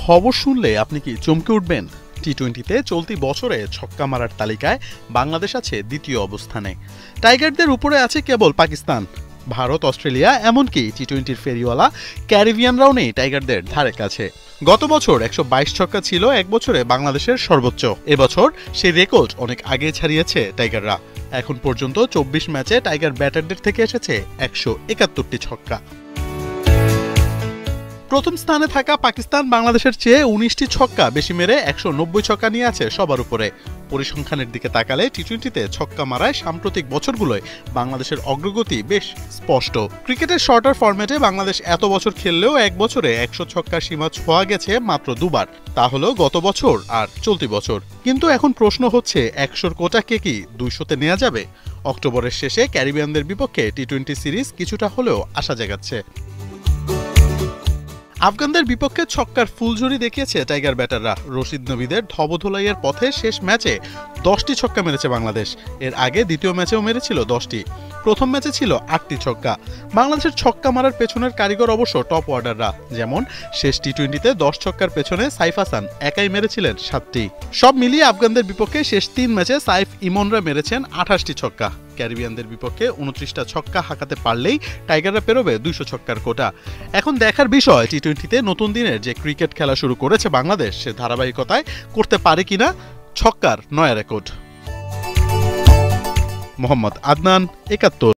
খবর শুনলে আপনি কি চমকে উঠবেন? টি-20তে চলতি বছরে ছক্কা মারার তালিকায় বাংলাদেশ আছে দ্বিতীয় অবস্থানে। টাইগারদের উপরে আছে কেবল পাকিস্তান, ভারত, অস্ট্রেলিয়া, এমনকি টি-20র ফেরিওয়ালা ক্যারিবিয়ানরাও নেই টাইগারদের ধারে কাছে। গত বছর ১২২ ছক্কা ছিল এক বছরে বাংলাদেশের সর্বোচ্চ। এবছর সেই রেকর্ড অনেক আগে ছাড়িয়েছে টাইগাররা। এখন পর্যন্ত ২৪ ম্যাচে টাইগার ব্যাটারদের থেকে এসেছে ১৭১টি ছক্কা। প্রথম স্থানে থাকা পাকিস্তান বাংলাদেশের চেয়ে ১৯টি ছক্কা বেশি মেরে ১৯০ ছক্কা নিয়ে আছে সবার উপরে। পরিসংখ্যানের দিকে তাকালে টি-20তে ছক্কা মারায় সাম্প্রতিক বছরগুলোয় বাংলাদেশের অগ্রগতি বেশ স্পষ্ট। ক্রিকেটের শর্টার ফরম্যাটে বাংলাদেশ এত বছর খেললেও এক বছরে ১০০ ছক্কার সীমা ছোঁয়া গেছে মাত্র দুবার। তা হলো গত বছর আর চলতি বছর। কিন্তু এখন প্রশ্ন হচ্ছে, ১০০র কোটাকে কি ২০০তে নেওয়া যাবে? অক্টোবরের শেষে ক্যারিবিয়ানদের বিপক্ষে টি-20 সিরিজ কিছুটা হলেও আশা জাগাচ্ছে। আফগানদের বিপক্ষে ছক্কার ফুলঝুরি দেখিয়েছে টাইগার ব্যাটাররা। রশিদ নবীদের ধবধোলাইয়ের পথে শেষ ম্যাচে ১০টি ছক্কা মেরেছে বাংলাদেশ। এর আগে দ্বিতীয় ম্যাচেও মেরেছিল ১০টি। প্রথম ম্যাচে ছিল ৮টি ছক্কা। বাংলাদেশের ছক্কা মারার পেছনের কারিগর অবশ্য টপ অর্ডাররা। যেমন শেষ টি-20তে ১০ ছক্কার পেছনে সাইফ হাসান একাই মেরেছিলেন ৭টি। সব মিলিয়ে আফগানদের বিপক্ষে শেষ ৩ ম্যাচে সাইফ ইমনরা মেরেছেন ২৮টি ছক্কা। ক্যারিবিয়ানদের বিপক্ষে ২৯টা ছক্কা হাঁকাতে পারলেই টাইগাররা পেরোবে ২০০ ছক্কার কোটা। এখন দেখার বিষয়, টি-20তে নতুন দিনের যে ক্রিকেট খেলা শুরু করেছে বাংলাদেশ, সে ধারাবাহিকতায় করতে পারে কিনা ছক্কার নয়া রেকর্ড। মোহাম্মদ আদনান, ৭১।